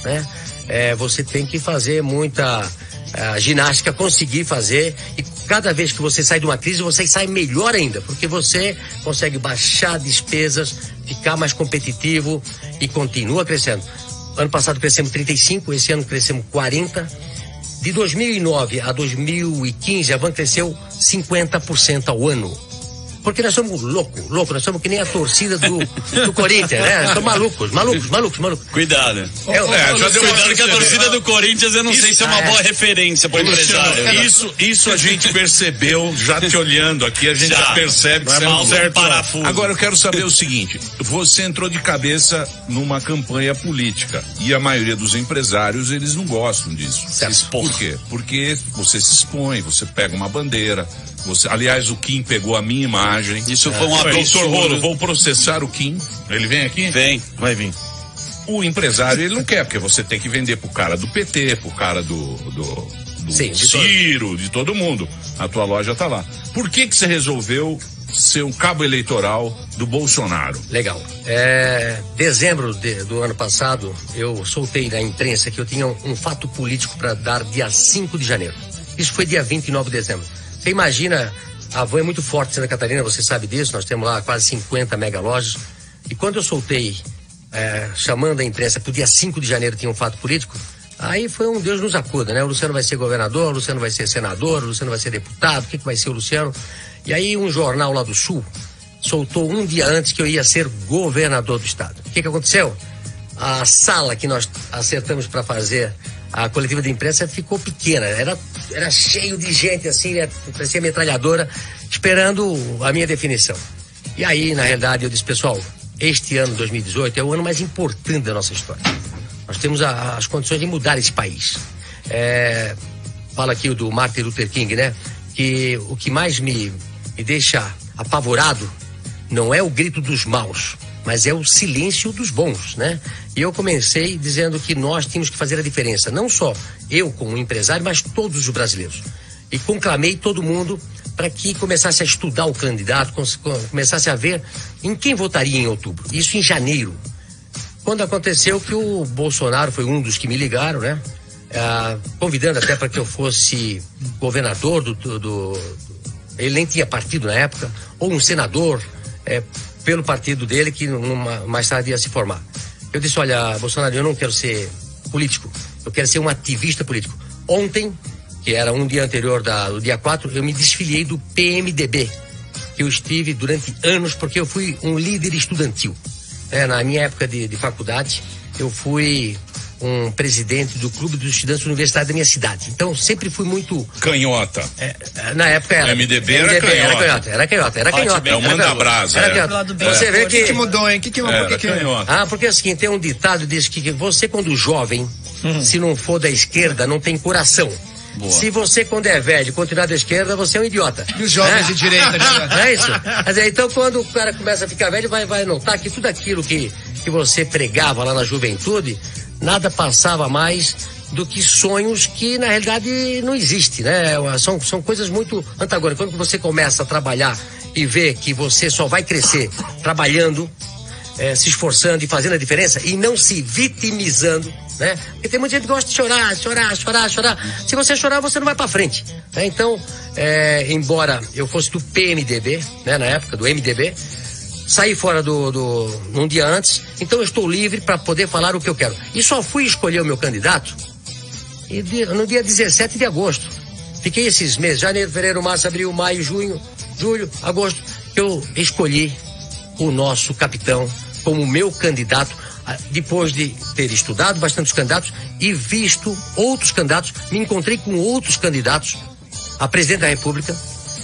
né? Você tem que fazer muita ginástica, conseguir fazer, e cada vez que você sai de uma crise, você sai melhor ainda, porque você consegue baixar despesas, ficar mais competitivo e continua crescendo. Ano passado crescemos 35%, esse ano crescemos 40%. De 2009 a 2015, a Van cresceu 50% ao ano. Porque nós somos loucos, nós somos que nem a torcida do Corinthians, né? Nós somos malucos. Cuidado. Cuidado que a torcida do Corinthians, eu não sei se é uma boa referência para o empresário. Isso a gente percebeu, já te olhando aqui, a gente já percebe que você é um certo parafuso. Agora eu quero saber o seguinte, você entrou de cabeça numa campanha política, e a maioria dos empresários, eles não gostam disso. Por quê? Porque você se expõe, você pega uma bandeira. Aliás, o Kim pegou a minha imagem. Isso foi um absurdo. Doutor Rolo, vou processar o Kim. Ele vem aqui? Vai vir. O empresário, ele não quer, porque você tem que vender pro cara do PT, pro cara do Ciro, de todo mundo. A tua loja tá lá. Por que você resolveu ser um cabo eleitoral do Bolsonaro? Legal. Dezembro do ano passado, eu soltei na imprensa que eu tinha um fato político para dar dia 5 de janeiro. Isso foi dia 29 de dezembro. Você imagina, a Van é muito forte em Santa Catarina, você sabe disso, nós temos lá quase 50 mega lojas. E quando eu soltei, chamando a imprensa para o dia 5 de janeiro tinha um fato político, aí foi um Deus nos acuda, né? O Luciano vai ser governador, o Luciano vai ser senador, o Luciano vai ser deputado, o que vai ser o Luciano? E aí um jornal lá do Sul soltou um dia antes que eu ia ser governador do estado. O que aconteceu? A sala que nós acertamos para fazer a coletiva de imprensa ficou pequena, era cheio de gente assim, parecia metralhadora, esperando a minha definição. E aí, na realidade, eu disse, pessoal, este ano, 2018, é o ano mais importante da nossa história. Nós temos as condições de mudar esse país. Fala aqui o do Martin Luther King, né? Que o que mais me deixa apavorado não é o grito dos maus, mas é o silêncio dos bons, né? E eu comecei dizendo que nós tínhamos que fazer a diferença, não só eu como empresário, mas todos os brasileiros. E conclamei todo mundo para que começasse a estudar o candidato, começasse a ver em quem votaria em outubro. Isso em janeiro. Quando aconteceu que o Bolsonaro foi um dos que me ligaram, né? Convidando até para que eu fosse governador ele nem tinha partido na época, ou um senador, pelo partido dele, que mais tarde ia se formar. Eu disse, olha, Bolsonaro, eu não quero ser político, eu quero ser um ativista político. Ontem, que era um dia anterior do dia 4, eu me desfiliei do PMDB, que eu estive durante anos, porque eu fui um líder estudantil. Na minha época de faculdade, eu fui um presidente do Clube dos Estudantes Universitários da minha cidade. Então, sempre fui muito... Canhota. Na época era... MDB era canhota. Era canhota. É o manda-brasa. Você vê que... O que mudou, hein? Porque é o seguinte, tem um ditado que diz que você, quando jovem, se não for da esquerda, não tem coração. Boa. Se você, quando é velho, continuar da esquerda, você é um idiota. E os jovens de direita? É isso? Mas, então, quando o cara começa a ficar velho, vai notar que tudo aquilo que você pregava lá na juventude, nada passava mais do que sonhos que, na realidade, não existem, né? São coisas muito antagônicas. Quando você começa a trabalhar e vê que você só vai crescer trabalhando, se esforçando e fazendo a diferença e não se vitimizando, né? Porque tem muita gente que gosta de chorar. Se você chorar, você não vai pra frente, né? Então, embora eu fosse do PMDB, né, na época, do MDB, saí fora num dia antes, então eu estou livre para poder falar o que eu quero. E só fui escolher o meu candidato no dia 17 de agosto. Fiquei esses meses, janeiro, fevereiro, março, abril, maio, junho, julho, agosto, eu escolhi o nosso capitão como meu candidato, depois de ter estudado bastante os candidatos e visto outros candidatos, me encontrei com outros candidatos a presidente da República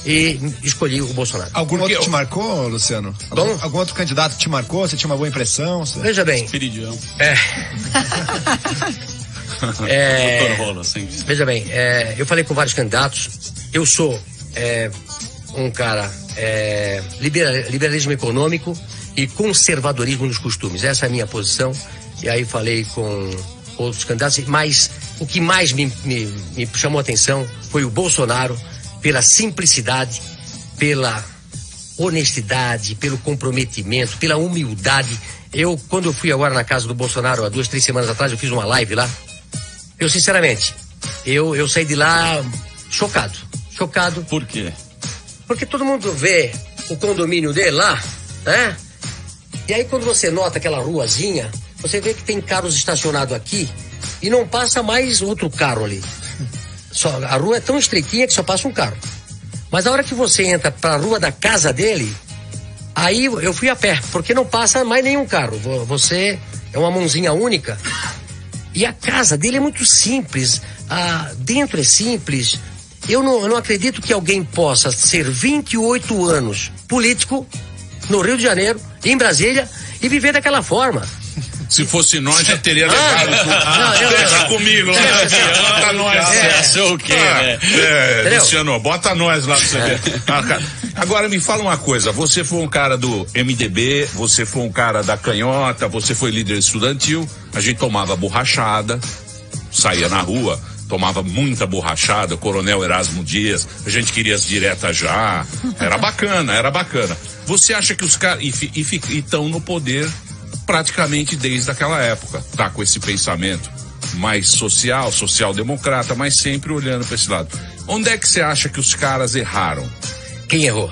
e escolhi o Bolsonaro. Algum outro te marcou, Luciano? Algum outro candidato te marcou? Você tinha uma boa impressão? Veja bem. Veja bem, eu falei com vários candidatos. Eu sou um cara liberalismo econômico e conservadorismo nos costumes. Essa é a minha posição. E aí falei com outros candidatos, mas o que mais me chamou a atenção foi o Bolsonaro, pela simplicidade, pela honestidade, pelo comprometimento, pela humildade. Quando eu fui agora na casa do Bolsonaro, há 2, 3 semanas atrás, eu fiz uma live lá. Eu, sinceramente, eu saí de lá chocado. Por quê? Porque todo mundo vê o condomínio dele lá, né? E aí quando você nota aquela ruazinha, você vê que tem carros estacionados aqui e não passa mais outro carro ali. A rua é tão estreitinha que só passa um carro. Mas a hora que você entra para a rua da casa dele, aí eu fui a pé, porque não passa mais nenhum carro. Você é uma mãozinha única. E a casa dele é muito simples. Dentro é simples. Eu não acredito que alguém possa ser 28 anos político no Rio de Janeiro, em Brasília, e viver daquela forma. Se fosse nós, já teria levado tudo. Deixa comigo, bota nós. Você achou o quê, né? Luciano, bota nós lá pra você ver. Agora me fala uma coisa, você foi um cara do MDB, você foi um cara da canhota, você foi líder estudantil, a gente tomava borrachada, saía na rua, tomava muita borrachada, Coronel Erasmo Dias, a gente queria as diretas já, era bacana. Você acha que os caras estão no poder praticamente desde aquela época, tá com esse pensamento mais social-democrata, mas sempre olhando para esse lado. Onde é que você acha que os caras erraram? Quem errou?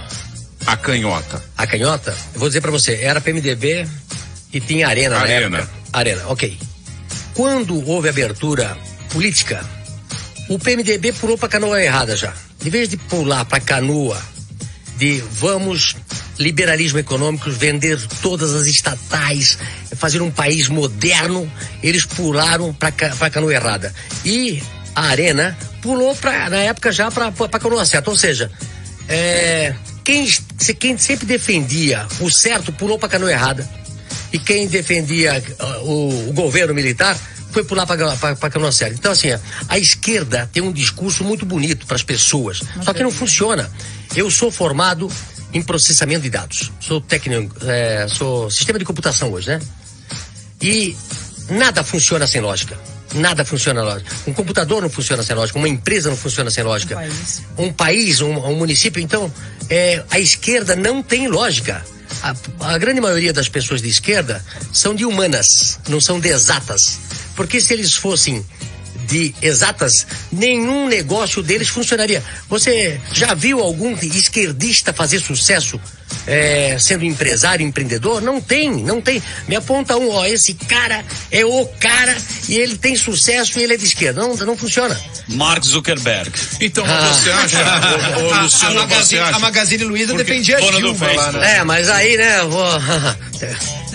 A canhota. A canhota? Eu vou dizer para você, era PMDB e tinha Arena na época. Arena, ok. Quando houve abertura política, o PMDB pulou para a canoa errada já. Em vez de pular para a canoa de vamos liberalismo econômico, vender todas as estatais, fazer um país moderno, eles pularam para a canoa errada. E a Arena pulou na época já para a canoa certa. Ou seja, quem sempre defendia o certo pulou para a canoa errada. E quem defendia o governo militar foi pular para a canoa certa. Então, assim, a esquerda tem um discurso muito bonito para as pessoas, só que não funciona. Eu sou formado em processamento de dados. Sou técnico, sou sistema de computação hoje, né? E nada funciona sem lógica. Nada funciona sem lógica. Um computador não funciona sem lógica, uma empresa não funciona sem lógica. Um país, um município. Então, a esquerda não tem lógica. A grande maioria das pessoas de esquerda são de humanas, não são de exatas. Porque se eles fossem de exatas, nenhum negócio deles funcionaria. Você já viu algum esquerdista fazer sucesso sendo empresário, empreendedor? Não tem. Me aponta esse cara é o cara e ele tem sucesso e ele é de esquerda. Não funciona. Mark Zuckerberg. Então, você acha, Luciano, você acha? A Magazine Luiza defendia a Dilma lá, né? Mas aí, né,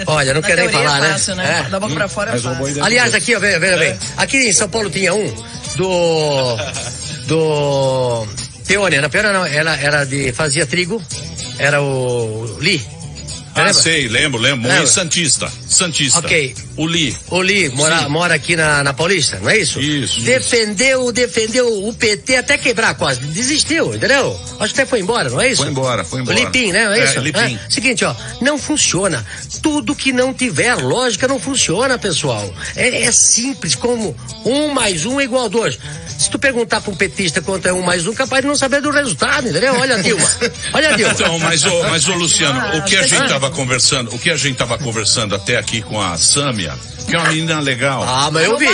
olha, não quero nem falar, fácil, né? Da boca pra fora é fácil. Aliás, aqui, ó, veja bem. Aqui em São Paulo tinha um do Peônia. Na Peônia não, ela era fazia trigo, era o Li. Sei, lembro. Lembra? Santista. Ok. O Li mora aqui na Paulista, não é isso? Isso. Defendeu o PT até quebrar quase. Desistiu, entendeu? Acho que até foi embora, não é isso? Foi embora. O Lipim, né? Não é isso? Lipim. Seguinte, ó, não funciona. Tudo que não tiver lógica não funciona, pessoal. É simples, como 1 mais 1 é igual a 2. Se tu perguntar para um petista quanto é 1 mais 1, capaz de não saber do resultado, entendeu? Olha a Dilma. Então, mas ô Luciano, o que a gente tava conversando até aqui com a Sâmia, que é uma menina legal. Mas eu vi.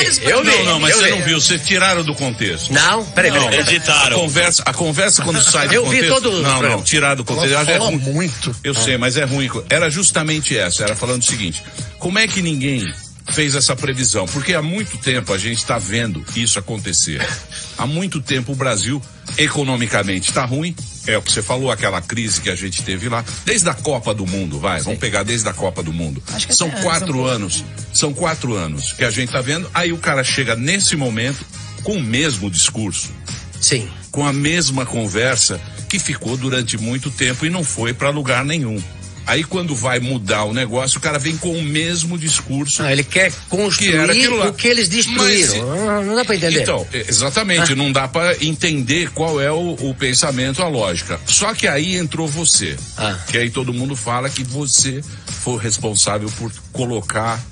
Não, mas você não viu, vocês tiraram do contexto. Não, peraí. Editaram. A conversa quando sai do eu contexto. Vi todo. Não, tiraram do contexto. Ela é fala ruim. muito. Eu sei, mas é ruim. Era justamente essa, era falando o seguinte, como é que ninguém fez essa previsão? Porque há muito tempo a gente está vendo isso acontecer. Há muito tempo o Brasil economicamente está ruim. É o que você falou, aquela crise que a gente teve lá, desde a Copa do Mundo, vamos pegar desde a Copa do Mundo. São 4 anos que a gente tá vendo, aí o cara chega nesse momento com o mesmo discurso. Sim. Com a mesma conversa que ficou durante muito tempo e não foi para lugar nenhum. Aí quando vai mudar o negócio, o cara vem com o mesmo discurso. Ele quer construir o que eles destruíram. Não dá pra entender. Então, exatamente, não dá pra entender qual é o pensamento, a lógica. Só que aí entrou você. Que aí todo mundo fala que você foi responsável por colocar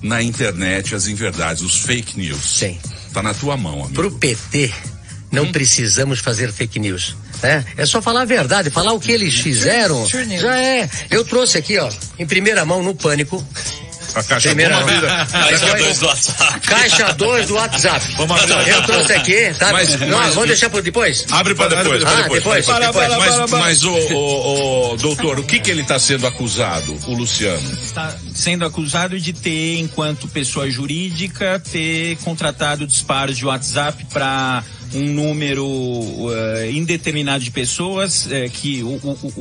na internet as inverdades, os fake news. Sim. Tá na tua mão, amigo. Pro PT, Não precisamos fazer fake news, né? É só falar a verdade, falar o que eles fizeram. Já é. Eu trouxe aqui, ó, em primeira mão, no Pânico. A caixa 2 do WhatsApp. Caixa 2 do WhatsApp. Eu trouxe aqui, tá? Vamos deixar por depois? Abre para depois. Depois. Mas doutor, o que ele está sendo acusado, o Luciano? Está sendo acusado de ter, enquanto pessoa jurídica, ter contratado disparos de WhatsApp para um número indeterminado de pessoas, que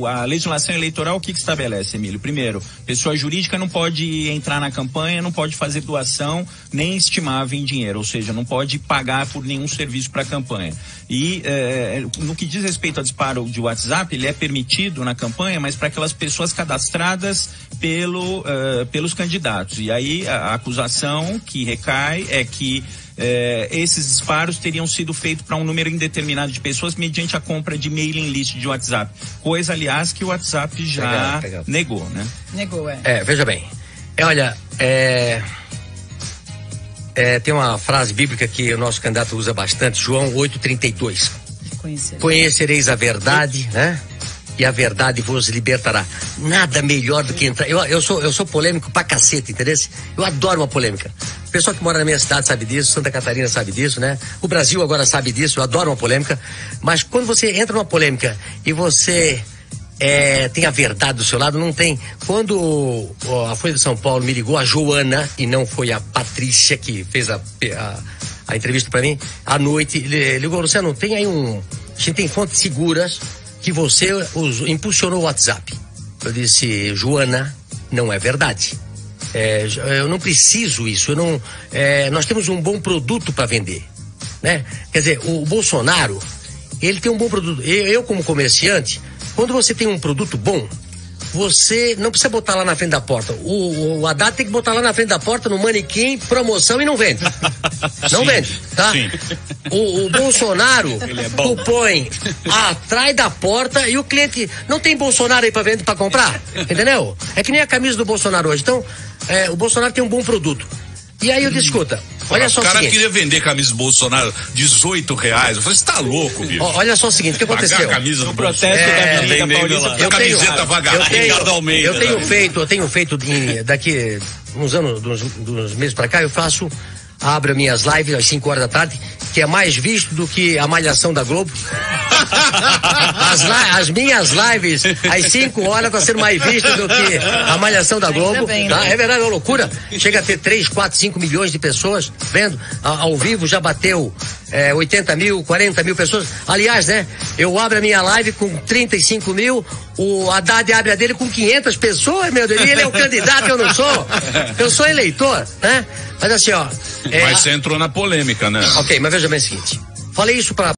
a legislação eleitoral, o que estabelece, Emílio? Primeiro, pessoa jurídica não pode entrar na campanha, não pode fazer doação, nem estimável em dinheiro, ou seja, não pode pagar por nenhum serviço para a campanha. E no que diz respeito a disparo de WhatsApp, ele é permitido na campanha, mas para aquelas pessoas cadastradas pelos candidatos. E aí a acusação que recai é que esses disparos teriam sido feitos para um número indeterminado de pessoas mediante a compra de mailing list de WhatsApp. Coisa, aliás, que o WhatsApp já negou, né? Negou, veja bem. Olha, tem uma frase bíblica que o nosso candidato usa bastante, João 8,32. Conhecereis a verdade, né? E a verdade vos libertará. Nada melhor do que entrar. Eu sou polêmico pra cacete, entendeu? Eu adoro uma polêmica. O pessoal que mora na minha cidade sabe disso, Santa Catarina sabe disso, né? O Brasil agora sabe disso, eu adoro uma polêmica. Mas quando você entra numa polêmica e você tem a verdade do seu lado, não tem. Quando a Folha de São Paulo me ligou, a Joana, e não foi a Patrícia que fez a entrevista pra mim, à noite, ligou, Luciano, tem aí a gente tem fontes seguras que você impulsionou o WhatsApp. Eu disse, Joana, não é verdade. Eu não preciso isso. Nós temos um bom produto para vender, né? Quer dizer, o Bolsonaro, ele tem um bom produto. Eu como comerciante, quando você tem um produto bom, você não precisa botar lá na frente da porta. O Haddad tem que botar lá na frente da porta no manequim, promoção, e não vende. Não vende, tá? Sim. O Bolsonaro põe atrás da porta e o cliente não tem Bolsonaro aí pra vender, pra comprar, entendeu? É que nem a camisa do Bolsonaro hoje. Então, o Bolsonaro tem um bom produto. E aí eu disse, escuta, olha só o seguinte. O cara queria vender camisa do Bolsonaro R$18. Eu falei, você tá louco, bicho? Olha só o seguinte, o que aconteceu? Pagar a camisa do protesto da Paulista. Camiseta vagabunda. Eu tenho feito daqui uns meses pra cá, abro minhas lives às 5 horas da tarde, que é mais visto do que a Malhação da Globo. As minhas lives às 5 horas tá sendo mais vista do que a Malhação da Globo. Bem, tá? É verdade, é uma loucura. Chega a ter 3, 4, 5 milhões de pessoas vendo. Ao vivo já bateu 80 mil, 40 mil pessoas. Aliás, né, eu abro a minha live com 35 mil, o Haddad abre a dele com 500 pessoas, meu Deus, e ele é o candidato, eu não sou. Eu sou eleitor, né? Mas assim, ó. Mas você entrou na polêmica, né? Ok, mas veja bem o seguinte. Falei isso pra